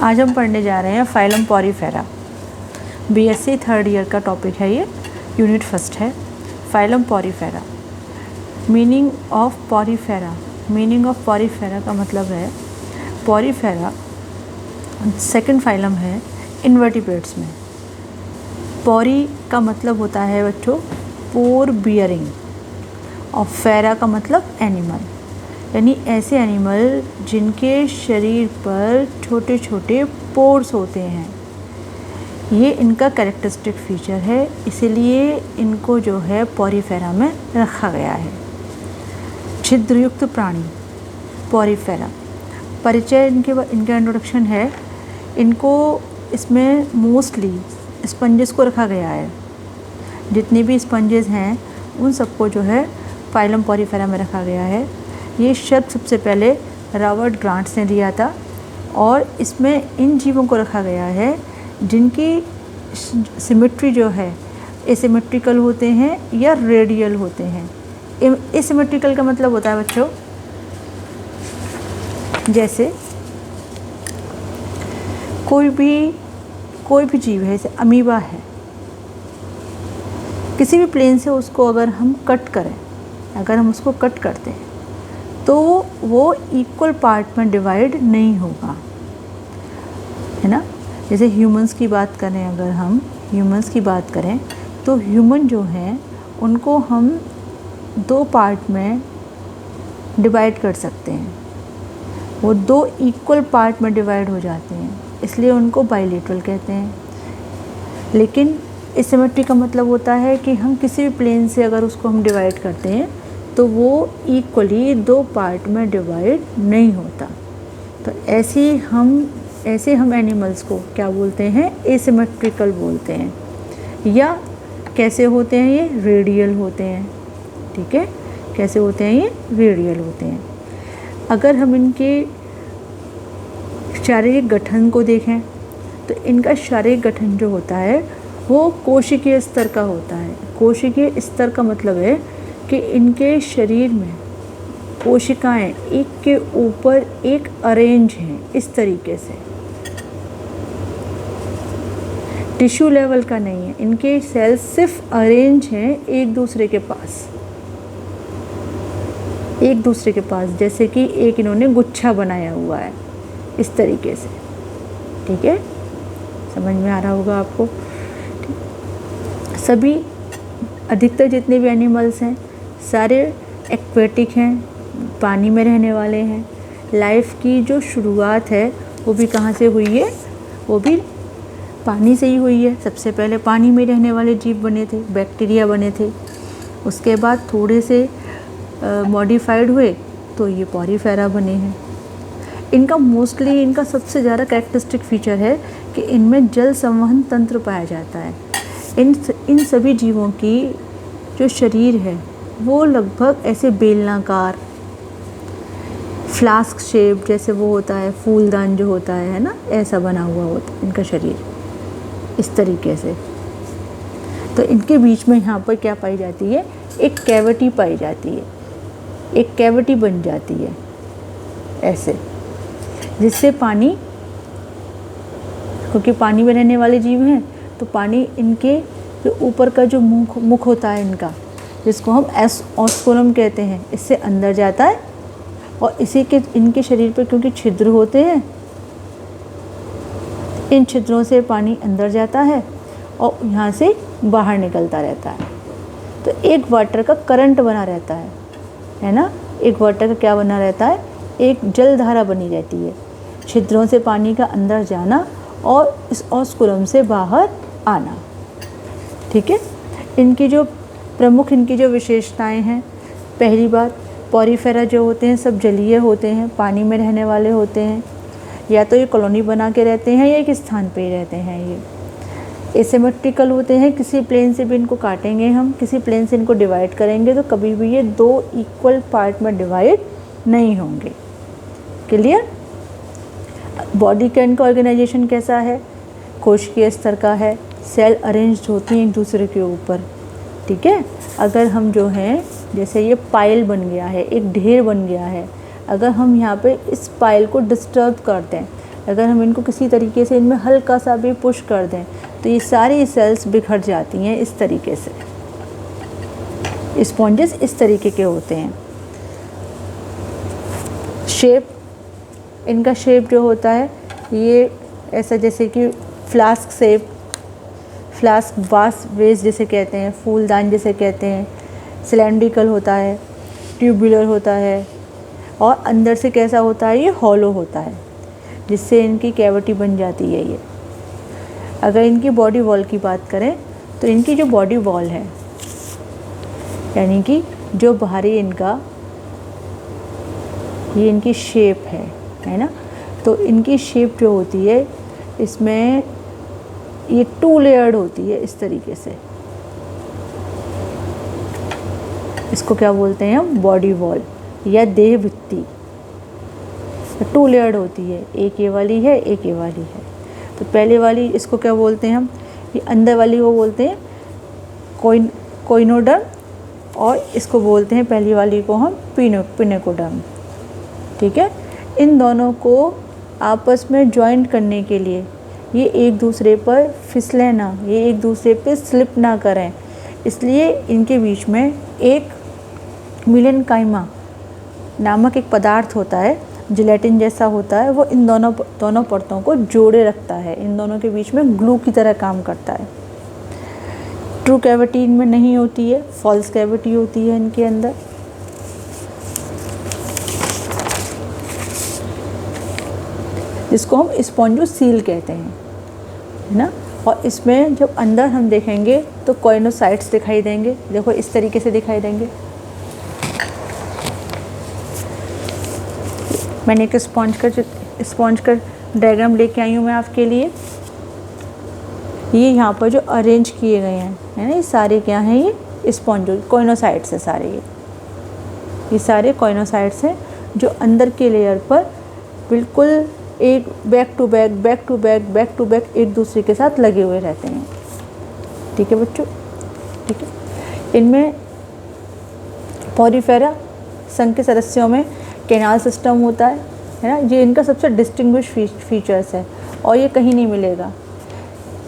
आज हम पढ़ने जा रहे हैं phylum Porifera. BSc third year का टॉपिक है ये, यूनिट फर्स्ट है। Phylum Porifera, meaning of Porifera. Meaning of Porifera का मतलब है, पॉरीफेरा सेकंड फाइलम है इनवर्टिब्रेट्स में। पॉरी का मतलब होता है बच्चों पोर बियरिंग, और फेरा का मतलब एनिमल, यानी ऐसे एनिमल जिनके शरीर पर छोटे छोटे पोर्स होते हैं। ये इनका कैरेक्टरिस्टिक फीचर है, इसीलिए इनको जो है पॉरीफेरा में रखा गया है। छिद्रयुक्त प्राणी पॉरीफेरा। परिचय इनका इंट्रोडक्शन है। इनको इसमें मोस्टली स्पंजेस को रखा गया है। जितने भी स्पंजेस हैं उन सबको जो है फाइलम पॉरीफेरा में रखा गया है। ये शब्द सबसे पहले रॉबर्ट ग्रांट्स ने दिया था, और इसमें इन जीवों को रखा गया है जिनकी सिमेट्री जो है एसिमेट्रिकल होते हैं या रेडियल होते हैं। एसिमेट्रिकल का मतलब होता है बच्चों, जैसे कोई भी जीव है, जैसे अमीबा है, किसी भी प्लेन से उसको अगर हम कट करें, अगर हम उसको कट करते हैं तो वो इक्वल पार्ट में डिवाइड नहीं होगा, है ना। जैसे ह्यूमंस की बात करें, अगर हम ह्यूमंस की बात करें तो ह्यूमन जो हैं उनको हम दो पार्ट में डिवाइड कर सकते हैं। वो दो इक्वल पार्ट में डिवाइड हो जाते हैं, इसलिए उनको बाइलेटरल कहते हैं। लेकिन एसिमेट्री का मतलब होता है कि हम किसी भी प्लेन से अगर उसको हम डिवाइड करते हैं तो वो इक्वली दो पार्ट में डिवाइड नहीं होता। तो ऐसे हम एनिमल्स को क्या बोलते हैं, एसिमेट्रिकल बोलते हैं। या कैसे होते हैं ये, रेडियल होते हैं। ठीक है, कैसे होते हैं ये, रेडियल होते हैं। अगर हम इनके शारीरिक गठन को देखें तो इनका शारीरिक गठन जो होता है वो कोशिकीय स्तर का होता है। कोशिकीय स्तर का मतलब है कि इनके शरीर में कोशिकाएं एक के ऊपर एक अरेंज हैं, इस तरीके से। टिश्यू लेवल का नहीं है, इनके सेल्स सिर्फ अरेंज हैं एक दूसरे के पास, जैसे कि एक इन्होंने गुच्छा बनाया हुआ है, इस तरीके से। ठीक है, समझ में आ रहा होगा आपको। सभी अधिकतर जितने भी एनिमल्स हैं सारे एक्वेटिक हैं, पानी में रहने वाले हैं। लाइफ की जो शुरुआत है वो भी कहाँ से हुई है, वो भी पानी से ही हुई है। सबसे पहले पानी में रहने वाले जीव बने थे, बैक्टीरिया बने थे। उसके बाद थोड़े से मॉडिफाइड हुए तो ये पॉरीफेरा बने हैं। इनका सबसे ज़्यादा कैरेक्टरिस्टिक फीचर है कि इनमें जल संवहन तंत्र पाया जाता है। इन सभी जीवों की जो शरीर है वो लगभग ऐसे बेलनाकार, फ्लास्क शेप जैसे वो होता है, फूलदान जो होता है ना, ऐसा बना हुआ होता है इनका शरीर, इस तरीके से। तो इनके बीच में यहाँ पर क्या पाई जाती है, एक कैविटी पाई जाती है, एक कैविटी बन जाती है ऐसे, जिससे पानी, क्योंकि पानी में रहने वाले जीव हैं तो पानी इनके जो ऊपर का जो मुख होता है इनका, जिसको हम ऑस्कुलम कहते हैं, इससे अंदर जाता है। और इनके शरीर पर क्योंकि छिद्र होते हैं, इन छिद्रों से पानी अंदर जाता है और यहाँ से बाहर निकलता रहता है। तो एक वाटर का करंट बना रहता है ना। एक वाटर का क्या बना रहता है, एक जलधारा बनी रहती है। छिद्रों से पानी का अंदर जाना और इस ऑस्कुलम से बाहर आना। ठीक है, इनकी जो विशेषताएं हैं, पहली बात, पॉरीफेरा जो होते हैं सब जलीय होते हैं, पानी में रहने वाले होते हैं। या तो ये कॉलोनी बना के रहते हैं या एक स्थान पे ही रहते हैं। ये एसिमेट्रिकल होते हैं, किसी प्लेन से भी इनको काटेंगे हम, किसी प्लेन से इनको डिवाइड करेंगे तो कभी भी ये दो इक्वल पार्ट में डिवाइड नहीं होंगे। क्लियर। बॉडी का इनका ऑर्गेनाइजेशन कैसा है, कोशिकीय स्तर का है, सेल अरेंज्ड होती हैं एक दूसरे के ऊपर। ठीक है, अगर हम जो हैं, जैसे ये पाइल बन गया है, एक ढेर बन गया है, अगर हम यहाँ पे इस पाइल को डिस्टर्ब कर दें अगर हम इनको किसी तरीके से इनमें हल्का सा भी पुश कर दें तो ये सारी सेल्स बिखर जाती हैं इस तरीके से। स्पॉन्जेस इस तरीके के होते हैं। शेप, इनका शेप जो होता है ये ऐसा जैसे कि फ्लास्क शेप, फ्लास्क वास वेस जिसे कहते हैं, फूलदान जिसे कहते हैं, सिलेंड्रिकल होता है, ट्यूबुलर होता है, और अंदर से कैसा होता है, ये हॉलो होता है, जिससे इनकी कैविटी बन जाती है ये। अगर इनकी बॉडी वॉल की बात करें तो इनकी जो बॉडी वॉल है, यानी कि जो बाहरी इनका ये इनकी शेप है ना, तो इनकी शेप जो होती है इसमें ये 2 लेयर्ड होती है इस तरीके से। इसको क्या बोलते हैं हम, बॉडी वॉल या देह भित्ति। 2 लेयर्ड होती है, एक ये वाली है, एक ये वाली है। तो पहले वाली इसको क्या बोलते हैं हम, ये अंदर वाली को बोलते हैं कोइनोडर्म, और इसको बोलते हैं पहली वाली को हम पिनेकोडर्म। ठीक है, इन दोनों को आपस में जॉइंट करने के लिए ये एक दूसरे पर फिसले ना, ये एक दूसरे पे स्लिप ना करें, इसलिए इनके बीच में एक मिलेनकाइमा नामक एक पदार्थ होता है, जिलेटिन जैसा होता है, वो इन दोनों परतों को जोड़े रखता है, इन दोनों के बीच में ग्लू की तरह काम करता है। ट्रू कैविटी इनमें नहीं होती है, फॉल्स कैविटी होती है इनके अंदर। जिसको हम स्पॉन्जोसील कहते हैं, है ना। और इसमें जब अंदर हम देखेंगे तो कॉइनोसाइट्स दिखाई देंगे, देखो इस तरीके से दिखाई देंगे। मैंने एक स्पॉन्ज का डायग्राम लेके आई हूँ मैं आपके लिए। ये यहाँ पर जो अरेंज किए गए हैं, है ना, ये सारे क्या हैं, ये कॉइनोसाइट्स है सारे। ये सारे कॉइनोसाइट्स हैं जो अंदर के लेयर पर बिल्कुल एक बैक टू बैक एक दूसरे के साथ लगे हुए रहते हैं। ठीक है बच्चों, ठीक है। इनमें पॉरीफेरा संघ के सदस्यों में कैनाल सिस्टम होता है ना, ये इनका सबसे डिस्टिंग्विश फीचर्स है और ये कहीं नहीं मिलेगा।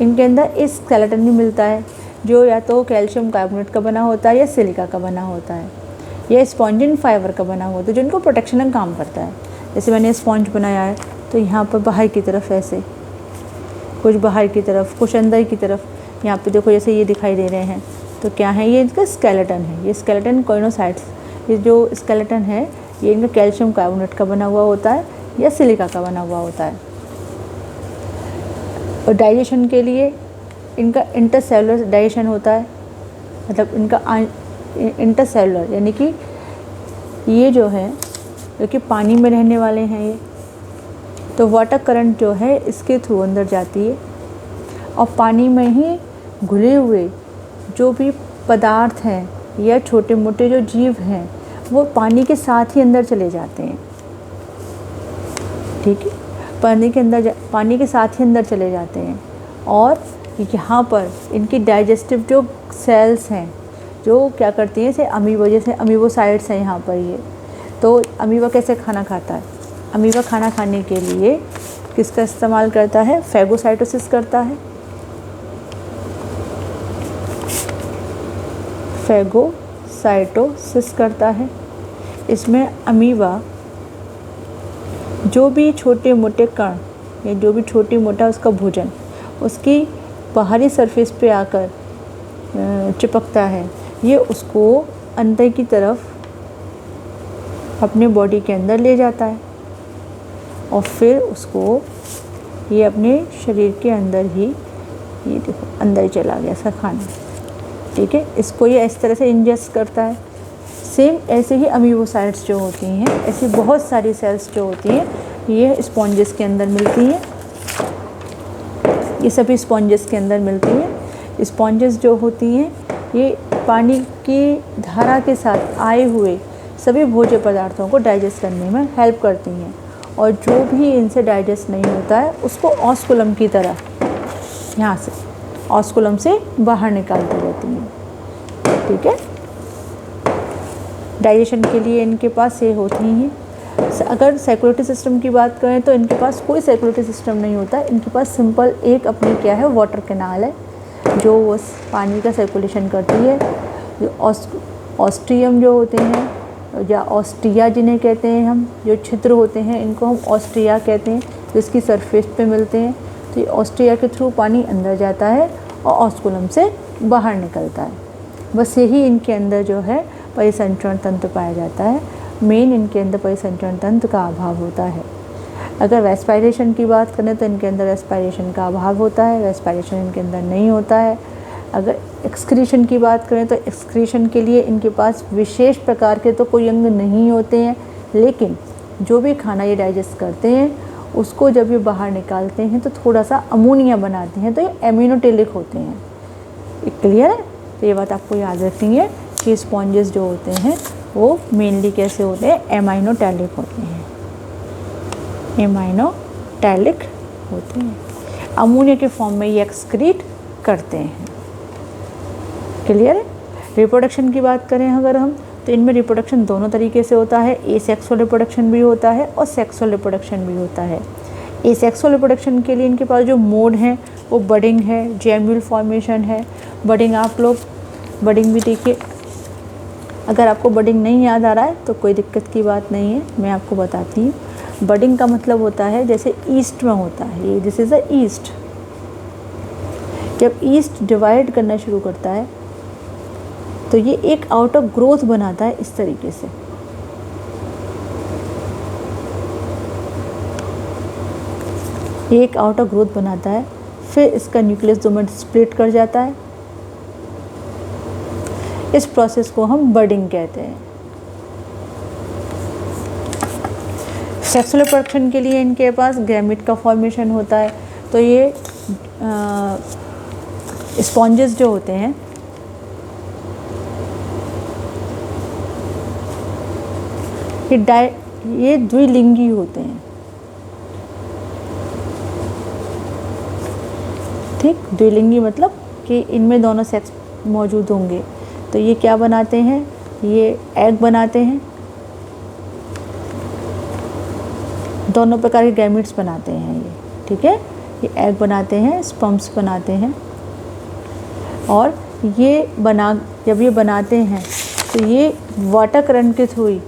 इनके अंदर एक स्केलेटन भी मिलता है जो या तो कैल्शियम कार्बोनेट का बना होता है या सिलिका का बना होता है या स्पॉन्जिन फाइबर का बना होता है, जो इनको प्रोटेक्शन का काम करता है। जैसे मैंने स्पॉन्ज बनाया है तो यहाँ पर बाहर की तरफ ऐसे, कुछ बाहर की तरफ, कुछ अंदर की तरफ, यहाँ पे देखो जैसे ये दिखाई दे रहे हैं, तो क्या है, ये इनका स्केलेटन है। ये स्केलेटन कॉइनोसाइट्स, ये जो स्केलेटन है ये इनका कैल्शियम कार्बोनेट का बना हुआ होता है या सिलिका का बना हुआ होता है। और डाइजेशन के लिए इनका इंटरसेलुलर डाइजेशन होता है, मतलब इनका इंटरसेलुलर, यानी कि ये जो है, जो कि पानी में रहने वाले हैं ये, तो वाटर करंट जो है इसके थ्रू अंदर जाती है और पानी में ही घुले हुए जो भी पदार्थ हैं या छोटे मोटे जो जीव हैं वो पानी के साथ ही अंदर चले जाते हैं। ठीक है, पानी के साथ ही अंदर चले जाते हैं। और यहाँ पर इनकी डाइजेस्टिव जो सेल्स हैं जो क्या करती हैं, जैसे अमीबोसाइट्स हैं यहाँ पर ये। तो अमीबा कैसे खाना खाता है, अमीबा खाना खाने के लिए किसका इस्तेमाल करता है, फैगोसाइटोसिस करता है। फैगोसाइटोसिस करता है। इसमें अमीबा जो भी छोटे मोटे कण या जो भी छोटी मोटा उसका भोजन उसकी बाहरी सरफेस पे आकर चिपकता है, ये उसको अंदर की तरफ अपने बॉडी के अंदर ले जाता है और फिर उसको ये अपने शरीर के अंदर ही, ये देखो अंदर ही चला गया इसका खाना। ठीक है, इसको ये इस तरह से इंजेस्ट करता है। सेम ऐसे ही अमीबोसाइट्स जो होती हैं, ऐसी बहुत सारी सेल्स जो होती हैं ये स्पॉन्जेस के अंदर मिलती हैं। ये सभी स्पॉन्जेस के अंदर मिलती हैं। स्पॉन्जेस जो होती हैं ये पानी की धारा के साथ आए हुए सभी भोज्य पदार्थों को डाइजेस्ट करने में हेल्प करती हैं और जो भी इनसे डाइजेस्ट नहीं होता है उसको ऑस्कुलम की तरह यहाँ से ऑस्कुलम से बाहर निकालती रहती हैं। ठीक है, डाइजेशन के लिए इनके पास ये होती हैं। अगर सर्कुलेटरी सिस्टम की बात करें तो इनके पास कोई सर्कुलेटरी सिस्टम नहीं होता है, इनके पास सिंपल एक अपनी क्या है, वाटर कैनाल है जो उस पानी का सर्कुलेशन करती है। जो ऑस्ट्रियम जो होते हैं या ऑस्ट्रिया जिन्हें कहते हैं हम, जो छिद्र होते हैं इनको हम ऑस्ट्रिया कहते हैं, जो इसकी सरफेस पे मिलते हैं। तो ये ऑस्ट्रिया के थ्रू पानी अंदर जाता है और ऑस्कुलम से बाहर निकलता है। बस यही इनके अंदर जो है परिसंचरण तंत्र पाया जाता है। मेन इनके अंदर परिसंचरण तंत्र का अभाव होता है। अगर रेस्पिरेशन की बात करें तो इनके अंदर रेस्पिरेशन का अभाव होता है, रेस्पिरेशन इनके अंदर नहीं होता है। अगर एक्सक्रीशन की बात करें तो एक्सक्रीशन के लिए इनके पास विशेष प्रकार के तो कोई अंग नहीं होते हैं, लेकिन जो भी खाना ये डाइजेस्ट करते हैं उसको जब ये बाहर निकालते हैं तो थोड़ा सा अमोनिया बनाते हैं, तो ये एमिनोटेलिक होते हैं। क्लियर है? तो ये बात आपको याद रखनी है कि स्पॉन्जेस जो होते हैं वो मेनली कैसे होते हैं, एमाइनोटैलिक होते हैं, एमाइनोटैलिक होते हैं। अमोनिया के फॉर्म में ये एक्सक्रीट करते हैं। क्लियर है? रिप्रोडक्शन की बात करें अगर हम, तो इनमें रिप्रोडक्शन दोनों तरीके से होता है। एसेक्सुअल रिप्रोडक्शन भी होता है और सेक्सुअल रिप्रोडक्शन भी होता है। एसेक्सुअल रिप्रोडक्शन के लिए इनके पास जो मोड है वो बडिंग है, जैम्यूल फॉर्मेशन है। बडिंग आप लोग बडिंग भी देखिए, अगर आपको बडिंग नहीं याद आ रहा है तो कोई दिक्कत की बात नहीं है, मैं आपको बताती हूँ। बडिंग का मतलब होता है जैसे ईस्ट में होता है, ये दिस इज़ अ ईस्ट। जब ईस्ट डिवाइड करना शुरू करता है तो ये एक आउट ऑफ ग्रोथ बनाता है इस तरीके से। एक आउट ऑफ ग्रोथ बनाता है, फिर इसका न्यूक्लियस 2 में स्प्लिट कर जाता है। इस प्रोसेस को हम बडिंग कहते हैं। सेक्सुअल रिप्रोडक्शन के लिए इनके पास गैमेट का फॉर्मेशन होता है। तो ये स्पॉन्जेस जो होते हैं ये द्विलिंगी होते हैं। ठीक, द्विलिंगी मतलब कि इनमें दोनों सेक्स मौजूद होंगे। तो ये क्या बनाते हैं, ये एग बनाते हैं, दोनों प्रकार के गैमेट्स बनाते हैं ये। ठीक है, ये एग बनाते हैं, स्पर्म्स बनाते हैं। और ये जब ये बनाते हैं तो ये वाटर करंट के थ्रू ही,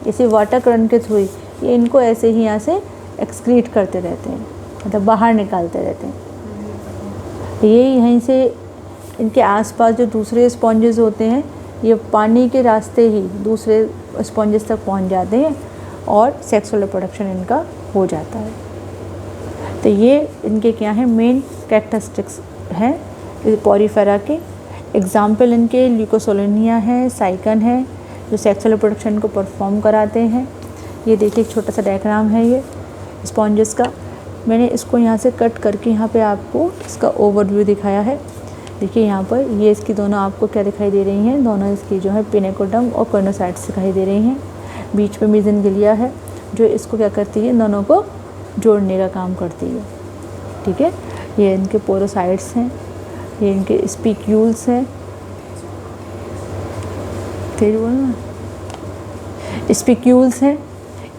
इसी वाटर करंट के थ्रू ही ये इनको ऐसे ही यहाँ से एक्सक्रीट करते रहते हैं, मतलब बाहर निकालते रहते हैं। ये यहीं से इनके आसपास जो दूसरे स्पॉन्जेस होते हैं ये पानी के रास्ते ही दूसरे स्पॉन्जेस तक पहुंच जाते हैं और सेक्सुअल रिप्रोडक्शन इनका हो जाता है। तो ये इनके क्या हैं, मेन कैरेक्टरिस्टिक्स हैं पॉरीफेरा के। एग्जाम्पल इनके ल्यूकोसोलेनिया है, साइकन है, जो सेक्सुअल रिप्रोडक्शन को परफॉर्म कराते हैं। ये देखिए एक छोटा सा डायग्राम है ये स्पॉन्जेस का। मैंने इसको यहाँ से कट करके यहाँ पे आपको इसका ओवरव्यू दिखाया है। देखिए यहाँ पर ये इसकी दोनों आपको क्या दिखाई दे रही हैं, दोनों इसकी जो है पिनेकोडर्म और कॉर्नोसाइट्स दिखाई दे रही हैं। बीच में मेसेंजिलिया है जो इसको क्या करती है, दोनों को जोड़ने का काम करती है। ठीक है, ये इनके पोरोसाइट्स हैं, ये इनके स्पिक्यूल्स हैं। तेज बोलना, स्पिक्यूल्स हैं।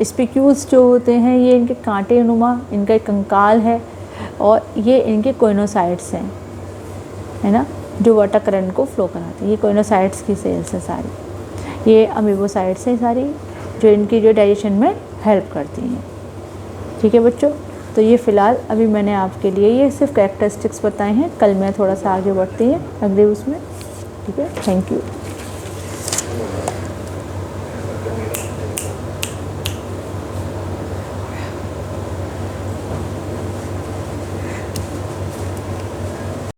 स्पिक्यूल्स जो होते हैं ये इनके कांटे नुमा, इनका एक कंकाल है और ये इनके कोइनोसाइट्स हैं, है ना, जो वाटर करंट को फ्लो कराते हैं। ये कोइनोसाइट्स की सेल्स है सारी। ये अमीबोसाइट्स हैं सारी, जो इनकी जो डाइजेशन में हेल्प करती हैं। ठीक है बच्चों, तो ये फ़िलहाल अभी मैंने आपके लिए ये सिर्फ कैरेक्टरिस्टिक्स बताए हैं। कल मैं थोड़ा सा आगे बढ़ती है अगले उसमें। ठीक है, थैंक यू।